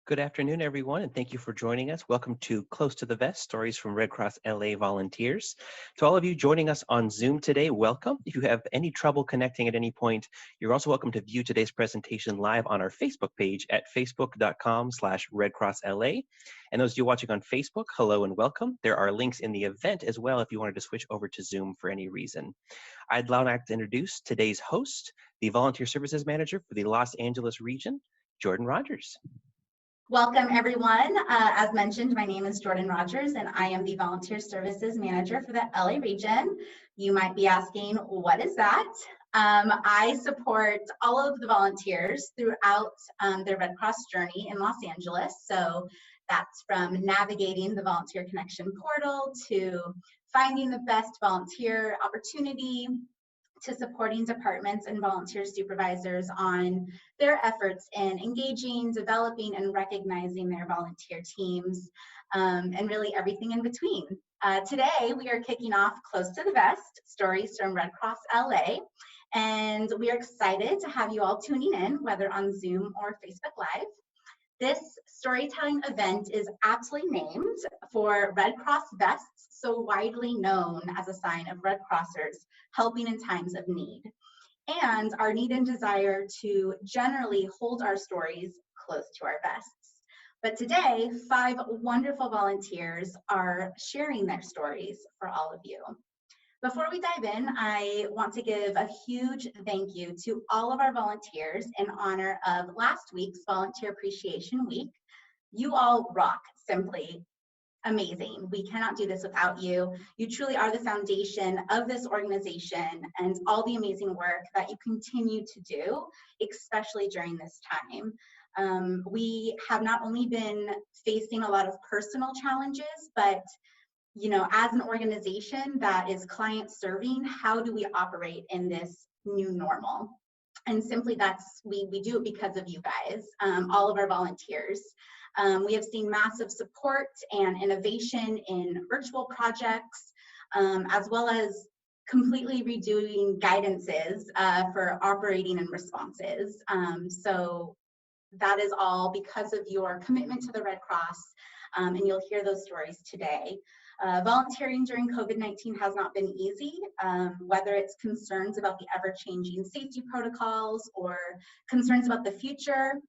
Good afternoon, everyone, and thank you for joining us. Welcome to Close to the Vest, Stories from Red Cross LA Volunteers. To all of you joining us on Zoom today, welcome. If you have any trouble connecting at any point, you're also welcome to view today's presentation live on our Facebook page at facebook.com/redcrossla. And those of you watching on Facebook, hello and welcome. There are links in the event as well if you wanted to switch over to Zoom for any reason. I'd now like to introduce today's host, the Volunteer Services Manager for the Los Angeles region, Jordan Rogers. Welcome, everyone. As mentioned, my name is Jordan Rogers, and I am the Volunteer Services Manager for the LA region. You might be asking, what is that? I support all of the volunteers throughout their Red Cross journey in Los Angeles. So that's from navigating the Volunteer Connection portal to finding the best volunteer opportunity, to supporting departments and volunteer supervisors on their efforts in engaging, developing, and recognizing their volunteer teams, and really everything in between. Today, we are kicking off Close to the Vest, Stories from Red Cross LA, and we are excited to have you all tuning in, whether on Zoom or Facebook Live. This storytelling event is aptly named for Red Cross vests, so widely known as a sign of Red Crossers helping in times of need, and our need and desire to generally hold our stories close to our vests. But today, 5 wonderful volunteers are sharing their stories for all of you. Before we dive in, I want to give a huge thank you to all of our volunteers in honor of last week's Volunteer Appreciation Week. You all rock, simply amazing. We cannot do this without you. You truly are the foundation of this organization and all the amazing work that you continue to do, especially during this time. We have not only been facing a lot of personal challenges, but as an organization that is client serving, how do we operate in this new normal? And simply we do it because of you guys, all of our volunteers. We have seen massive support and innovation in virtual projects, as well as completely redoing guidances for operating and responses. So that is all because of your commitment to the Red Cross, and you'll hear those stories today. Volunteering during COVID-19 has not been easy, whether it's concerns about the ever-changing safety protocols or concerns about the future,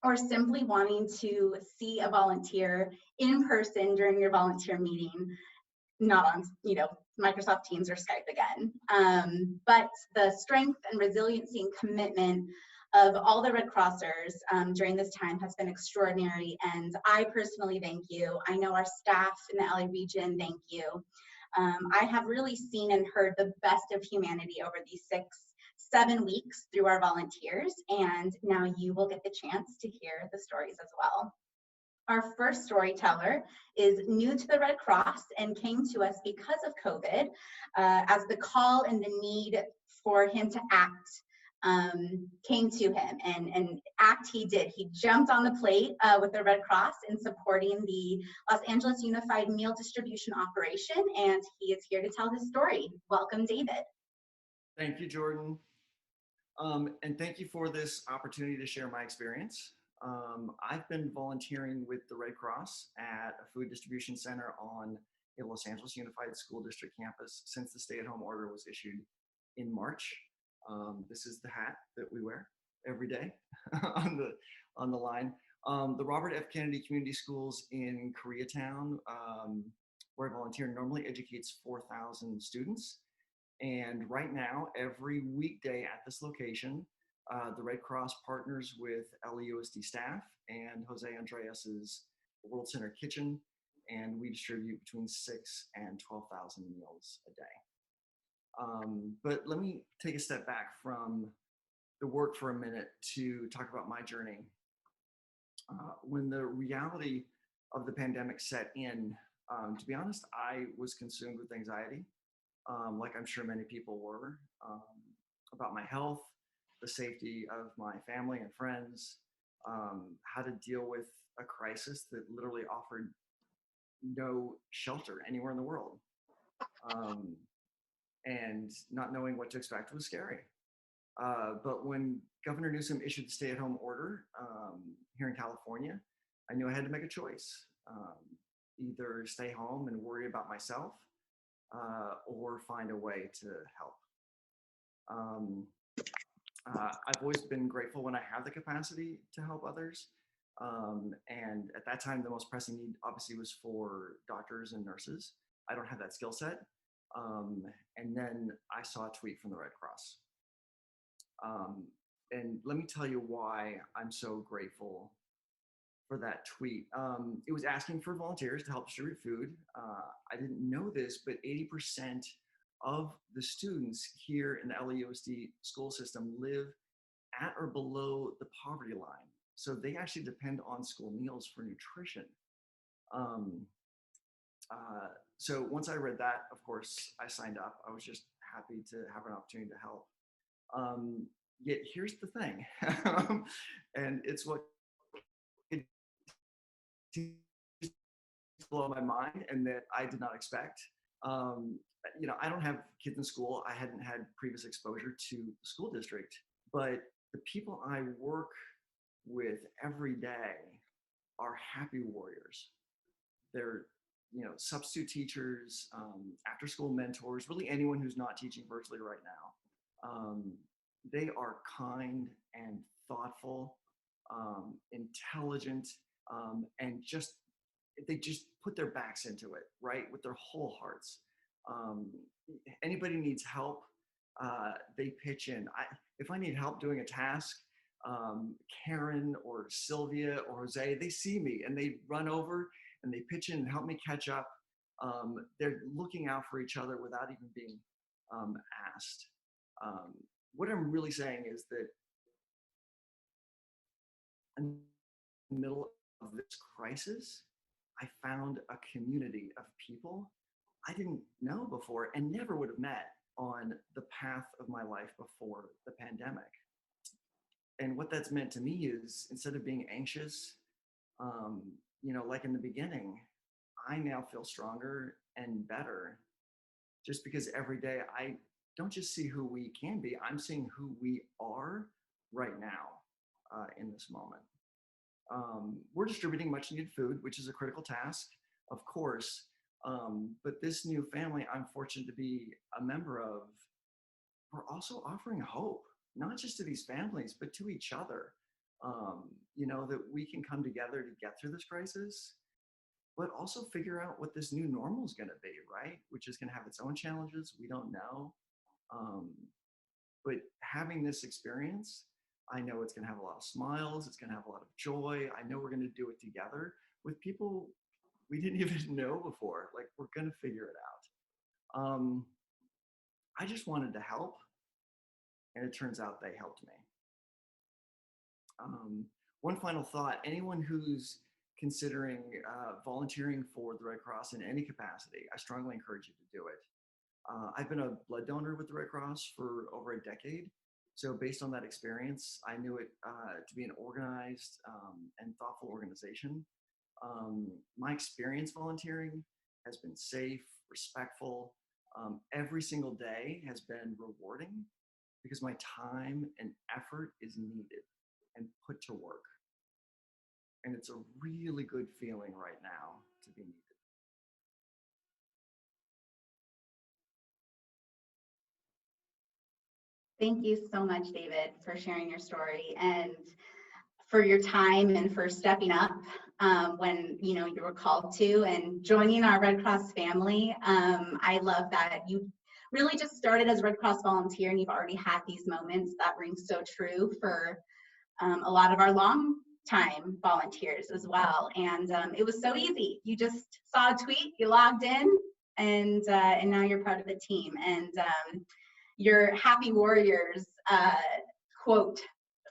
or simply wanting to see a volunteer in person during your volunteer meeting, not on Microsoft Teams or Skype again. But the strength and resiliency and commitment of all the Red Crossers during this time has been extraordinary, and I personally thank you. I know our staff in the LA region thank you. I have really seen and heard the best of humanity over these 6-7 weeks through our volunteers, and now you will get the chance to hear the stories as well. Our first storyteller is new to the Red Cross and came to us because of COVID, as the call and the need for him to act came to him, and act he did. He jumped on the plate with the Red Cross in supporting the Los Angeles Unified Meal Distribution Operation, and he is here to tell his story. Welcome, David. Thank you, Jordan. And thank you for this opportunity to share my experience. I've been volunteering with the Red Cross at a food distribution center on a Los Angeles Unified School District campus since the stay-at-home order was issued in March. This is the hat that we wear every day on the line. The Robert F. Kennedy Community Schools in Koreatown, where I volunteer, normally educates 4,000 students. And right now, every weekday at this location, the Red Cross partners with LAUSD staff and Jose Andreas's World Center Kitchen, and we distribute between 6,000 and 12,000 meals a day. But let me take a step back from the work for a minute to talk about my journey. When the reality of the pandemic set in, to be honest, I was consumed with anxiety, like I'm sure many people were, about my health, the safety of my family and friends, how to deal with a crisis that literally offered no shelter anywhere in the world. And not knowing what to expect was scary. But when Governor Newsom issued the stay-at-home order here in California, I knew I had to make a choice, either stay home and worry about myself or find a way to help. I've always been grateful when I have the capacity to help others. And at that time, the most pressing need obviously was for doctors and nurses. I don't have that skill set. And then I saw a tweet from the Red Cross. And let me tell you why I'm so grateful for that tweet. It was asking for volunteers to help distribute food. I didn't know this, but 80% of the students here in the LAUSD school system live at or below the poverty line. So they actually depend on school meals for nutrition. So once I read that, of course, I signed up. I was just happy to have an opportunity to help. Yet here's the thing, and it's what blow my mind and that I did not expect. You know, I don't have kids in school. I hadn't had previous exposure to the school district, but the people I work with every day are happy warriors. They're, you know, substitute teachers, after school mentors, really anyone who's not teaching virtually right now. They are kind and thoughtful, intelligent, and they just put their backs into it, right? With their whole hearts. Anybody needs help, they pitch in. If I need help doing a task, Karen or Sylvia or Jose, they see me and they run over and they pitch in and help me catch up. They're looking out for each other without even being asked. What I'm really saying is that in the middle of this crisis, I found a community of people I didn't know before and never would have met on the path of my life before the pandemic. And what that's meant to me is, instead of being anxious, you know, like in the beginning, I now feel stronger and better just because every day I don't just see who we can be, I'm seeing who we are right now in this moment. We're distributing much needed food, which is a critical task, of course. But this new family I'm fortunate to be a member of, we're also offering hope, not just to these families, but to each other. You know, that we can come together to get through this crisis, but also figure out what this new normal is going to be, right? Which is going to have its own challenges. We don't know. But having this experience, I know it's going to have a lot of smiles. It's going to have a lot of joy. I know we're going to do it together with people we didn't even know before. Like, we're going to figure it out. I just wanted to help, and it turns out they helped me. One final thought: anyone who's considering volunteering for the Red Cross in any capacity, I strongly encourage you to do it. I've been a blood donor with the Red Cross for over a decade. So based on that experience, I knew it to be an organized and thoughtful organization. My experience volunteering has been safe, respectful. Every single day has been rewarding because my time and effort is needed and put to work. And it's a really good feeling right now to be needed. Thank you so much, David, for sharing your story and for your time and for stepping up when you were called to and joining our Red Cross family. I love that you really just started as a Red Cross volunteer and you've already had these moments. That rings so true for a lot of our long-time volunteers as well. And it was so easy. You just saw a tweet, you logged in, and now you're part of the team. And your Happy Warriors quote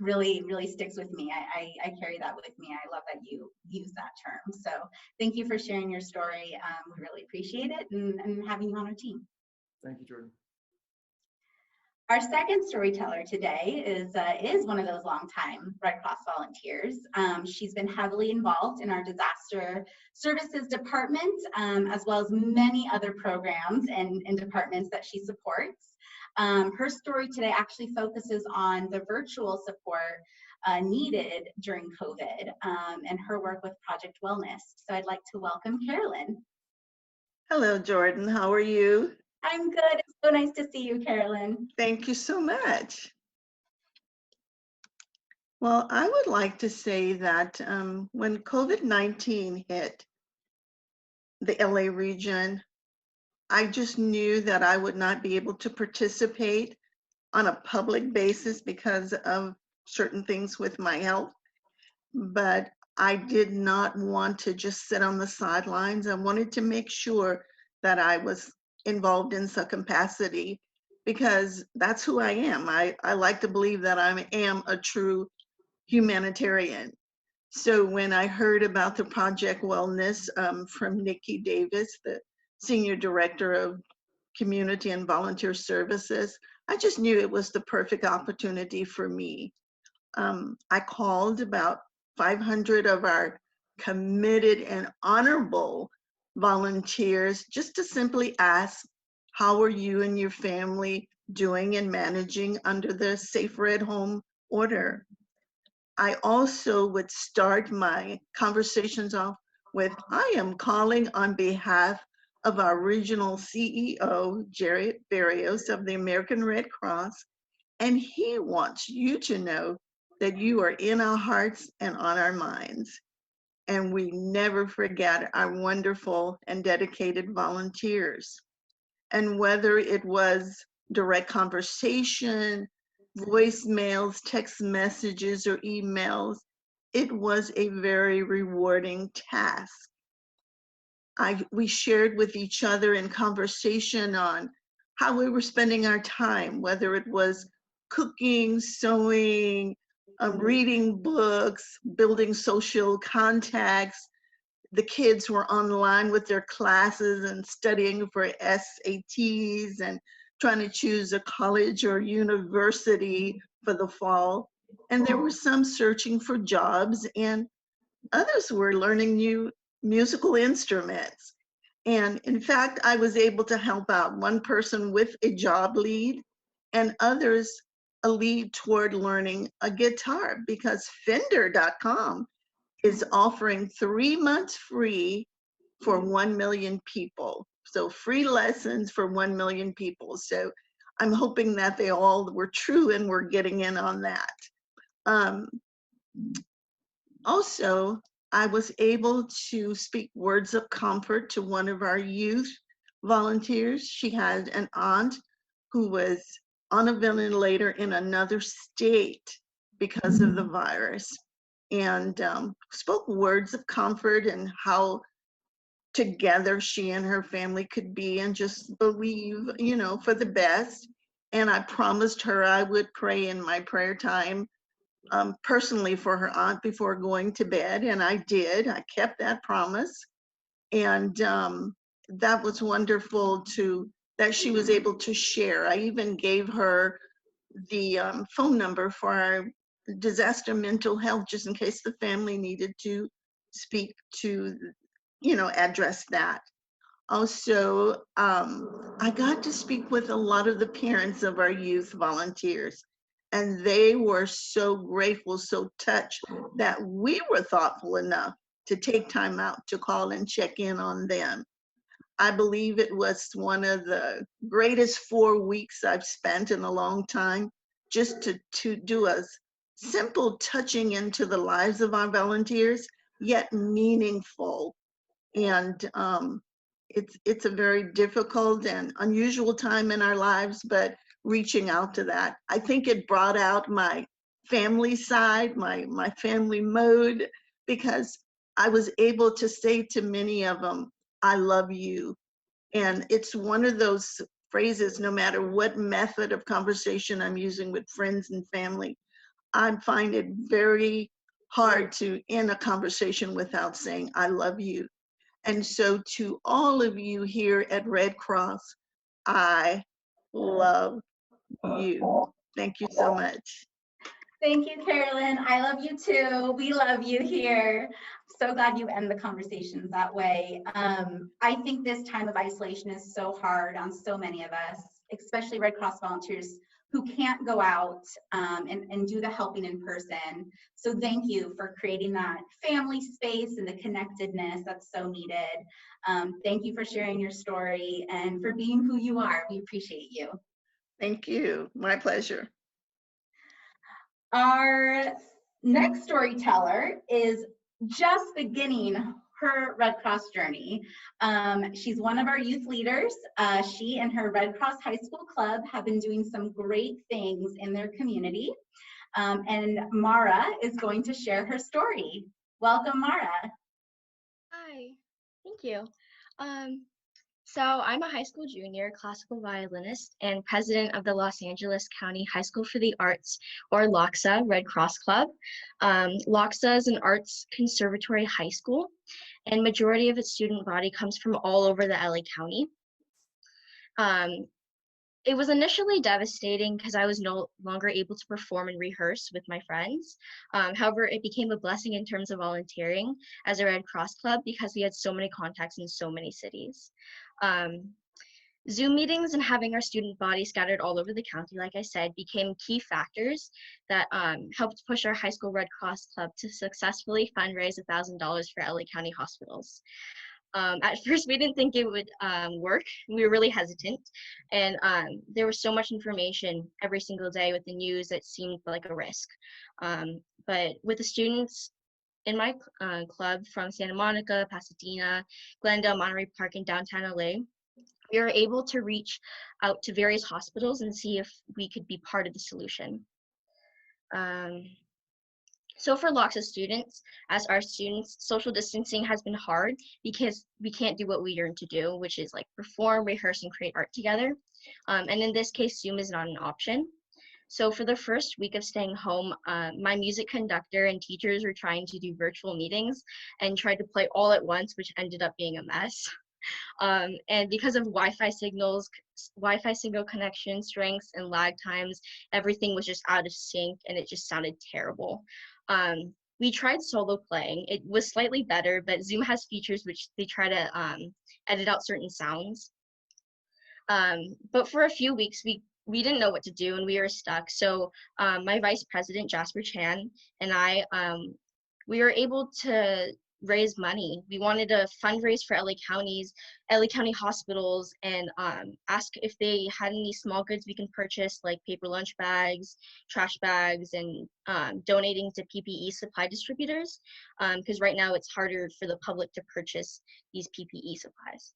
really sticks with me. I carry that with me. I love that you use that term. So thank you for sharing your story. We really appreciate it and having you on our team. Thank you, Jordan. Our second storyteller today is one of those longtime Red Cross volunteers. She's been heavily involved in our disaster services department, as well as many other programs and departments that she supports. Her story today actually focuses on the virtual support needed during COVID and her work with Project Wellness. So I'd like to welcome Carolyn. Hello, Jordan. How are you? I'm good. It's so nice to see you, Carolyn. Thank you so much. Well, I would like to say that when COVID-19 hit the LA region, I just knew that I would not be able to participate on a public basis because of certain things with my health. But I did not want to just sit on the sidelines. I wanted to make sure that I was involved in some capacity because that's who I am. I like to believe that I am a true humanitarian. So when I heard about the Project Wellness from Nikki Davis, the Senior Director of Community and Volunteer Services, I just knew it was the perfect opportunity for me. I called about 500 of our committed and honorable volunteers just to simply ask, how are you and your family doing and managing under the Safer at Home order? I also would start my conversations off with, I am calling on behalf of our regional CEO, Jerry Barrios of the American Red Cross, and he wants you to know that you are in our hearts and on our minds. And we never forget our wonderful and dedicated volunteers. And whether it was direct conversation, voicemails, text messages, or emails, it was a very rewarding task. We shared with each other in conversation on how we were spending our time, whether it was cooking, sewing, reading books, building social contacts. The kids were online with their classes and studying for SATs and trying to choose a college or university for the fall. And there were some searching for jobs, and others were learning new musical instruments. And in fact, I was able to help out one person with a job lead and others a lead toward learning a guitar, because Fender.com is offering 3 months free for 1 million people. So free lessons for 1 million people. So I'm hoping that they all were true and we're getting in on that. Also, I was able to speak words of comfort to one of our youth volunteers. She had an aunt who was on a ventilator in another state because of the virus, and spoke words of comfort and how together she and her family could be and just believe, you know, for the best. And I promised her I would pray in my prayer time personally for her aunt before going to bed, and I did. I kept that promise, and that was wonderful that she was able to share. I even gave her the phone number for our disaster mental health, just in case the family needed to speak to, you know, address that. Also, I got to speak with a lot of the parents of our youth volunteers, and they were so grateful, so touched that we were thoughtful enough to take time out to call and check in on them. I believe it was one of the greatest 4 weeks I've spent in a long time, just to do a simple touching into the lives of our volunteers, yet meaningful. And it's a very difficult and unusual time in our lives, but reaching out to that, I think it brought out my family side, my family mode, because I was able to say to many of them, I love you. And it's one of those phrases, no matter what method of conversation I'm using with friends and family, I find it very hard to end a conversation without saying, I love you. And so to all of you here at Red Cross, I love you. Thank you so much. Thank you, Carolyn. I love you too. We love you here. So glad you end the conversations that way. I think this time of isolation is so hard on so many of us. especially Red Cross volunteers who can't go out and do the helping in person. So thank you for creating that family space and the connectedness that's so needed. Thank you for sharing your story and for being who you are. We appreciate you. Thank you. My pleasure. Our next storyteller is just beginning her Red Cross journey. She's one of our youth leaders. She and her Red Cross High School Club have been doing some great things in their community. And Mara is going to share her story. Welcome, Mara. Hi, thank you. So I'm a high school junior classical violinist and president of the Los Angeles County High School for the Arts, or LACSA, Red Cross Club. LACSA is an arts conservatory high school, and majority of its student body comes from all over the LA County. It was initially devastating because I was no longer able to perform and rehearse with my friends. However, it became a blessing in terms of volunteering as a Red Cross Club because we had so many contacts in so many cities. Zoom meetings and having our student body scattered all over the county, like I said, became key factors that helped push our high school Red Cross Club to successfully fundraise $1,000 for LA County hospitals. At first, we didn't think it would work. We were really hesitant, and there was so much information every single day with the news that seemed like a risk. But with the students in my club from Santa Monica, Pasadena, Glendale, Monterey Park, and downtown LA, we were able to reach out to various hospitals and see if we could be part of the solution. So for LACSA students, as our students, social distancing has been hard because we can't do what we yearn to do, which is like perform, rehearse, and create art together. And in this case, Zoom is not an option. So for the first week of staying home, my music conductor and teachers were trying to do virtual meetings and tried to play all at once, which ended up being a mess. And because of Wi-Fi signal connection strengths and lag times, everything was just out of sync and it just sounded terrible. We tried solo playing. It was slightly better, but Zoom has features which they try to edit out certain sounds. But for a few weeks, we didn't know what to do and we were stuck. So my vice president, Jasper Chan, and I, we were able to raise money. We wanted to fundraise for LA County hospitals, and ask if they had any small goods we can purchase, like paper lunch bags, trash bags, and donating to PPE supply distributors, because right now it's harder for the public to purchase these PPE supplies.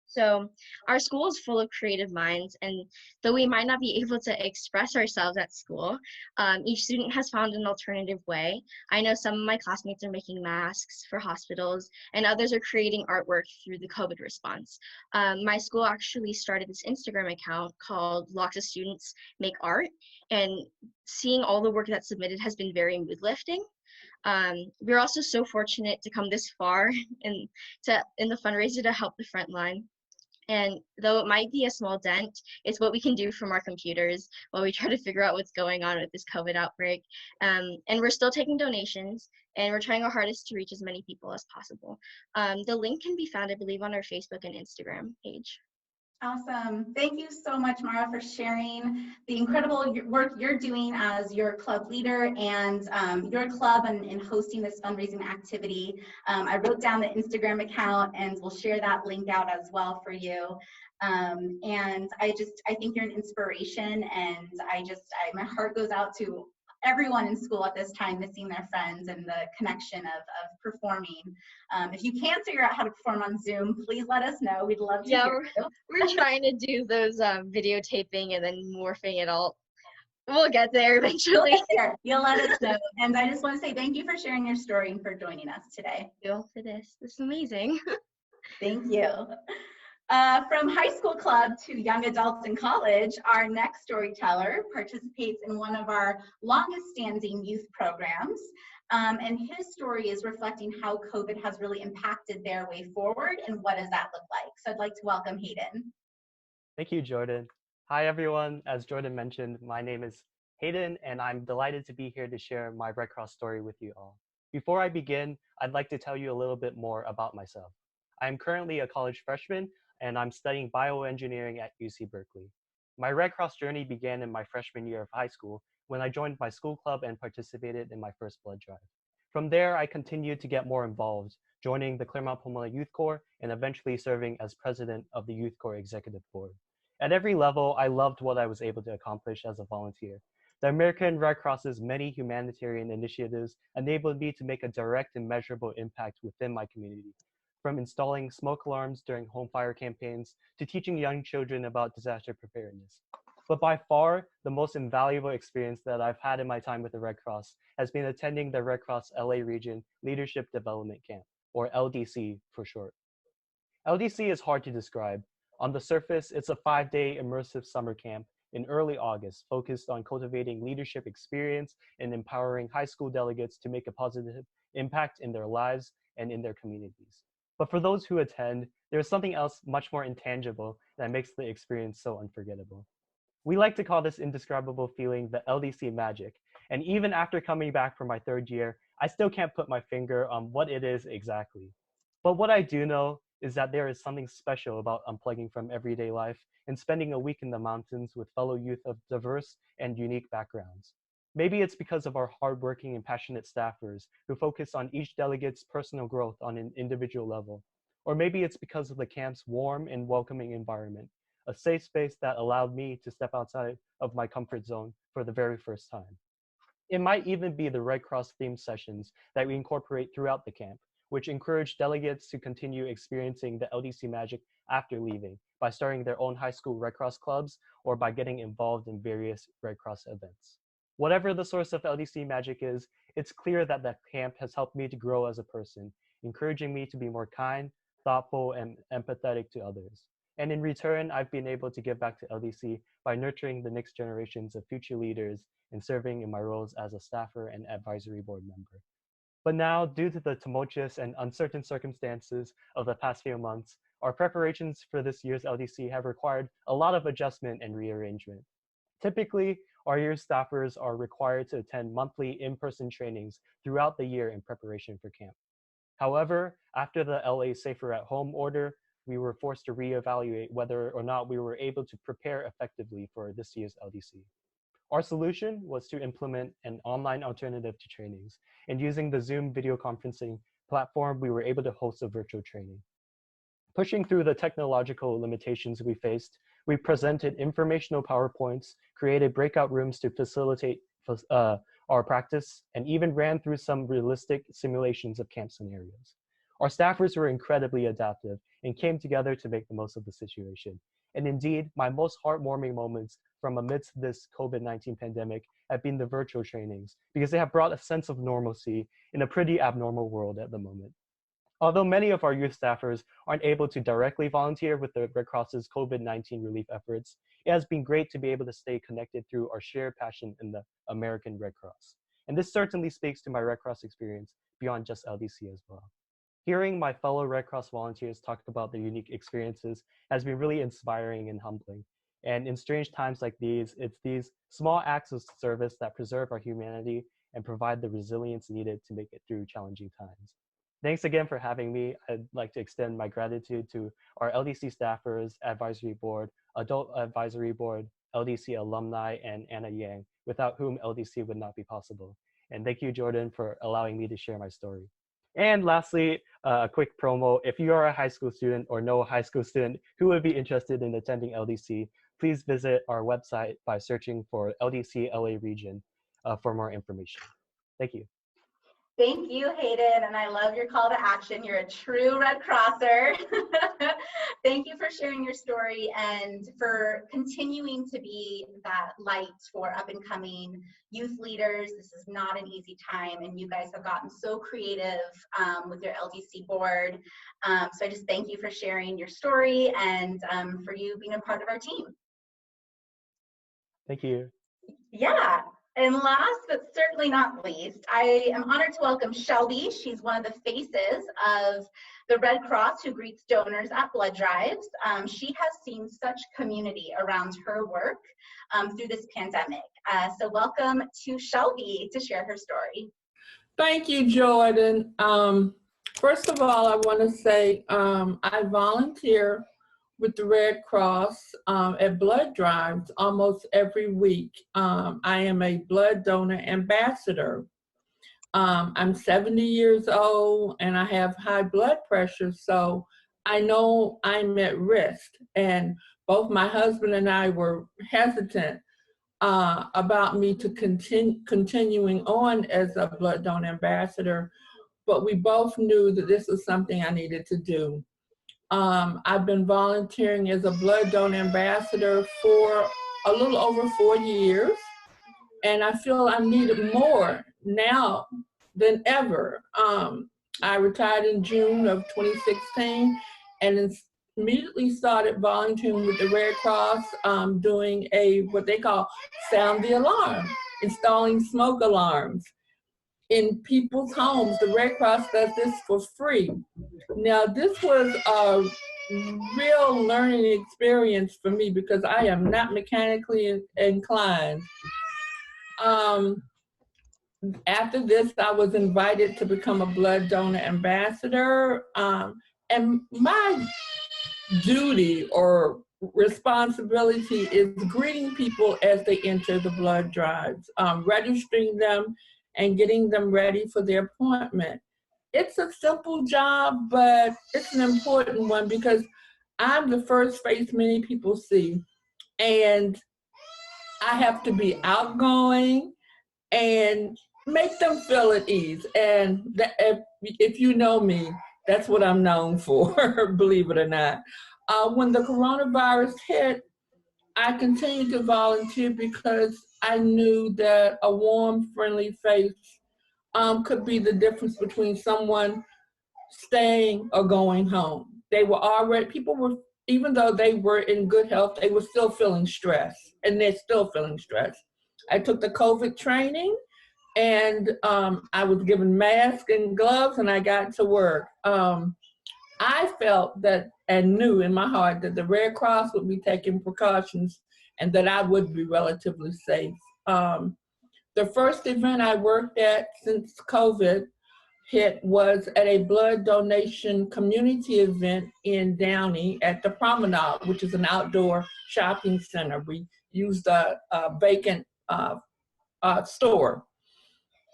So our school is full of creative minds, and though we might not be able to express ourselves at school, each student has found an alternative way. I know some of my classmates are making masks for hospitals, and others are creating artwork through the COVID response. My school actually started this Instagram account called LACSA Students Make Art, and seeing all the work that's submitted has been very mood lifting. We're also so fortunate to come this far in the fundraiser to help the front line. And though it might be a small dent, it's what we can do from our computers while we try to figure out what's going on with this COVID outbreak. And we're still taking donations, and we're trying our hardest to reach as many people as possible. The link can be found, I believe, on our Facebook and Instagram page. Awesome. Thank you so much, Mara, for sharing the incredible work you're doing as your club leader and your club and hosting this fundraising activity. I wrote down the Instagram account and we'll share that link out as well for you. And I think you're an inspiration, and my heart goes out to everyone in school at this time missing their friends and the connection of performing. If you can't figure out how to perform on Zoom, please let us know. We'd love to hear you. We're trying to do those videotaping and then morphing it all. We'll get there eventually. You'll get there. You'll let us know. And I just want to say thank you for sharing your story and for joining us today. Thank you for this. This is amazing. Thank you. From high school club to young adults in college, our next storyteller participates in one of our longest standing youth programs. And his story is reflecting how COVID has really impacted their way forward and what does that look like. So I'd like to welcome Hayden. Thank you, Jordan. Hi, everyone. As Jordan mentioned, my name is Hayden, and I'm delighted to be here to share my Red Cross story with you all. Before I begin, I'd like to tell you a little bit more about myself. I'm currently a college freshman, and I'm studying bioengineering at UC Berkeley. My Red Cross journey began in my freshman year of high school when I joined my school club and participated in my first blood drive. From there, I continued to get more involved, joining the Clermont-Pomona Youth Corps and eventually serving as president of the Youth Corps Executive Board. At every level, I loved what I was able to accomplish as a volunteer. The American Red Cross's many humanitarian initiatives enabled me to make a direct and measurable impact within my community, from installing smoke alarms during home fire campaigns to teaching young children about disaster preparedness. But by far, the most invaluable experience that I've had in my time with the Red Cross has been attending the Red Cross LA Region Leadership Development Camp, or LDC for short. LDC is hard to describe. On the surface, it's a 5-day immersive summer camp in early August focused on cultivating leadership experience and empowering high school delegates to make a positive impact in their lives and in their communities. But for those who attend, there's something else much more intangible that makes the experience so unforgettable. We like to call this indescribable feeling the LDC magic. And even after coming back for my 3rd year, I still can't put my finger on what it is exactly. But what I do know is that there is something special about unplugging from everyday life and spending a week in the mountains with fellow youth of diverse and unique backgrounds. Maybe it's because of our hardworking and passionate staffers who focus on each delegate's personal growth on an individual level. Or maybe it's because of the camp's warm and welcoming environment, a safe space that allowed me to step outside of my comfort zone for the very first time. It might even be the Red Cross themed sessions that we incorporate throughout the camp, which encourage delegates to continue experiencing the LDC magic after leaving by starting their own high school Red Cross clubs or by getting involved in various Red Cross events. Whatever the source of LDC magic is, it's clear that the camp has helped me to grow as a person, encouraging me to be more kind, thoughtful, and empathetic to others. And in return, I've been able to give back to LDC by nurturing the next generations of future leaders and serving in my roles as a staffer and advisory board member. But now, due to the tumultuous and uncertain circumstances of the past few months, our preparations for this year's LDC have required a lot of adjustment and rearrangement. Typically, our year staffers are required to attend monthly in-person trainings throughout the year in preparation for camp. However, after the LA Safer at Home order, we were forced to reevaluate whether or not we were able to prepare effectively for this year's LDC. Our solution was to implement an online alternative to trainings, and using the Zoom video conferencing platform, we were able to host a virtual training. Pushing through the technological limitations we faced, we presented informational PowerPoints, created breakout rooms to facilitate our practice, and even ran through some realistic simulations of camp scenarios. Our staffers were incredibly adaptive and came together to make the most of the situation. And indeed, my most heartwarming moments from amidst this COVID-19 pandemic have been the virtual trainings, because they have brought a sense of normalcy in a pretty abnormal world at the moment. Although many of our youth staffers aren't able to directly volunteer with the Red Cross's COVID-19 relief efforts, it has been great to be able to stay connected through our shared passion in the American Red Cross. And this certainly speaks to my Red Cross experience beyond just LDC as well. Hearing my fellow Red Cross volunteers talk about their unique experiences has been really inspiring and humbling. And in strange times like these, it's these small acts of service that preserve our humanity and provide the resilience needed to make it through challenging times. Thanks again for having me. I'd like to extend my gratitude to our LDC staffers, advisory board, adult advisory board, LDC alumni, and Anna Yang, without whom LDC would not be possible. And thank you, Jordan, for allowing me to share my story. And lastly, a quick promo. If you are a high school student or know a high school student who would be interested in attending LDC, please visit our website by searching for LDC LA Region for more information. Thank you. Thank you, Hayden, and I love your call to action. You're a true Red Crosser. Thank you for sharing your story and for continuing to be that light for up-and-coming youth leaders. This is not an easy time, and you guys have gotten so creative with your LDC board. So I just thank you for sharing your story and for you being a part of our team. Thank you. Yeah. And last but certainly not least, I am honored to welcome Shelby. She's one of the faces of the Red Cross who greets donors at blood drives. She has seen such community around her work through this pandemic. So welcome to Shelby to share her story. Thank you, Jordan. First of all, I want to say I volunteer with the Red Cross at blood drives almost every week. I am a blood donor ambassador. I'm 70 years old and I have high blood pressure, so I know I'm at risk. And both my husband and I were hesitant about me to continuing on as a blood donor ambassador, but we both knew that this was something I needed to do. I've been volunteering as a blood donor ambassador for a little over 4 years, and I feel I'm needed more now than ever. I retired in June of 2016 and immediately started volunteering with the Red Cross, doing what they call sound the alarm, installing smoke alarms in people's homes. The Red Cross does this for free. Now, this was a real learning experience for me because I am not mechanically inclined. After this, I was invited to become a blood donor ambassador. And my duty or responsibility is greeting people as they enter the blood drives, registering them and getting them ready for their appointment. It's a simple job, but it's an important one because I'm the first face many people see. And I have to be outgoing and make them feel at ease. And if you know me, that's what I'm known for, believe it or not. When the coronavirus hit, I continued to volunteer because I knew that a warm, friendly face could be the difference between someone staying or going home. People were, even though they were in good health, they were still feeling stress, and they're still feeling stress. I took the COVID training, and I was given masks and gloves, and I got to work. I felt that and knew in my heart that the Red Cross would be taking precautions and that I would be relatively safe. The first event I worked at since COVID hit was at a blood donation community event in Downey at the Promenade, which is an outdoor shopping center. We used a vacant store.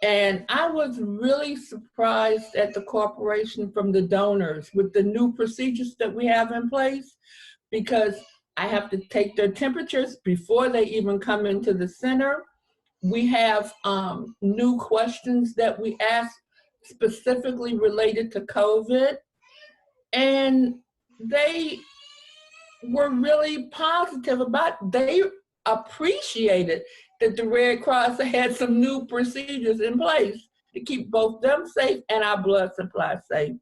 And I was really surprised at the cooperation from the donors with the new procedures that we have in place, because I have to take their temperatures before they even come into the center. We have new questions that we ask specifically related to COVID. And they were really positive about, they appreciated that the Red Cross had some new procedures in place to keep both them safe and our blood supply safe.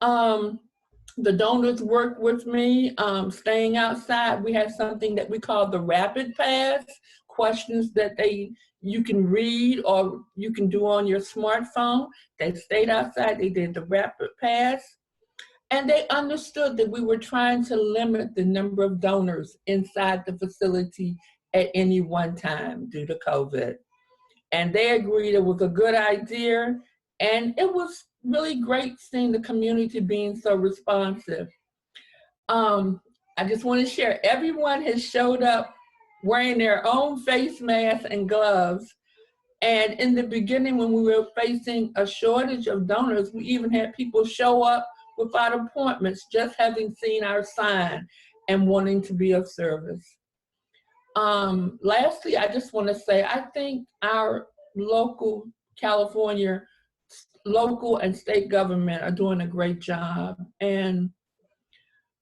The donors worked with me, staying outside. We had something that we call the Rapid Pass, questions that you can read or you can do on your smartphone. They stayed outside, they did the Rapid Pass. And they understood that we were trying to limit the number of donors inside the facility at any one time due to COVID. And they agreed it was a good idea. And it was really great seeing the community being so responsive. I just want to share, everyone has showed up wearing their own face masks and gloves. And in the beginning, when we were facing a shortage of donors, we even had people show up without appointments, just having seen our sign and wanting to be of service. Lastly, I just want to say, I think our local California, local and state government are doing a great job. And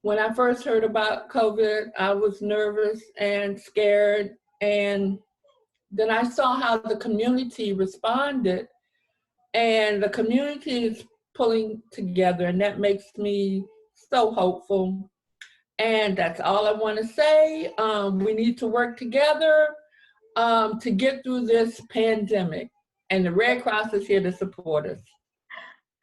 when I first heard about COVID, I was nervous and scared. And then I saw how the community responded, and the community is pulling together, and that makes me so hopeful. And that's all I want to say. We need to work together to get through this pandemic, and the Red Cross is here to support us.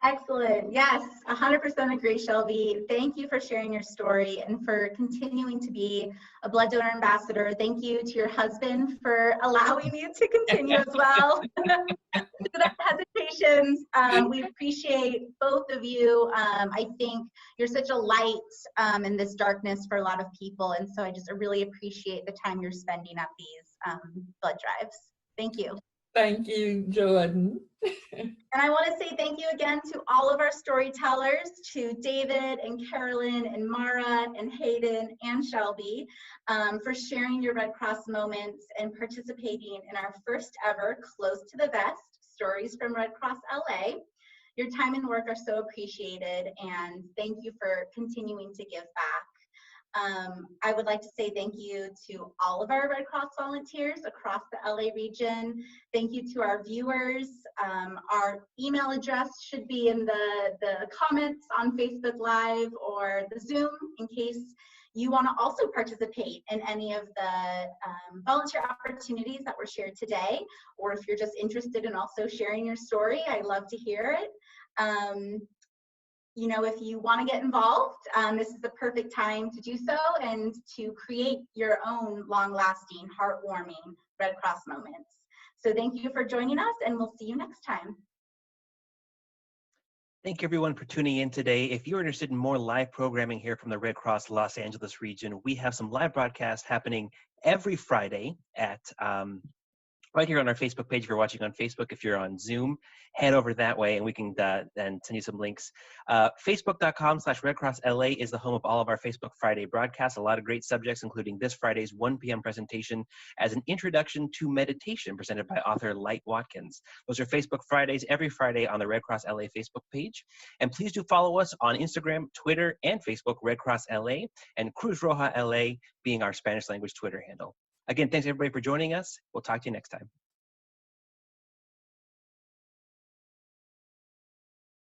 Excellent. Yes, 100% agree, Shelby. Thank you for sharing your story and for continuing to be a blood donor ambassador. Thank you to your husband for allowing you to continue as well. Without hesitations, we appreciate both of you. I think you're such a light in this darkness for a lot of people, and so I just really appreciate the time you're spending at these blood drives. Thank you. Thank you, Jordan. And I want to say thank you again to all of our storytellers, to David and Carolyn and Mara and Hayden and Shelby for sharing your Red Cross moments and participating in our first ever Close to the Vest Stories from Red Cross LA. Your time and work are so appreciated, and thank you for continuing to give back. I would like to say thank you to all of our Red Cross volunteers across the LA region. Thank you to our viewers. Our email address should be in the comments on Facebook Live or the Zoom in case you want to also participate in any of the volunteer opportunities that were shared today, or if you're just interested in also sharing your story, I'd love to hear it. You know, if you want to get involved, this is the perfect time to do so and to create your own long-lasting, heartwarming Red Cross moments. So thank you for joining us, and we'll see you next time. Thank you everyone for tuning in today. If you're interested in more live programming here from the Red Cross Los Angeles region, we have some live broadcasts happening every Friday at right here on our Facebook page. If you're watching on Facebook, if you're on Zoom, head over that way and we can then send you some links. Facebook.com/Red Cross LA is the home of all of our Facebook Friday broadcasts. A lot of great subjects, including this Friday's 1 p.m. presentation as an introduction to meditation presented by author Light Watkins. Those are Facebook Fridays every Friday on the Red Cross LA Facebook page. And please do follow us on Instagram, Twitter, and Facebook, Red Cross LA, and Cruz Roja LA being our Spanish language Twitter handle. Again, thanks everybody for joining us. We'll talk to you next time.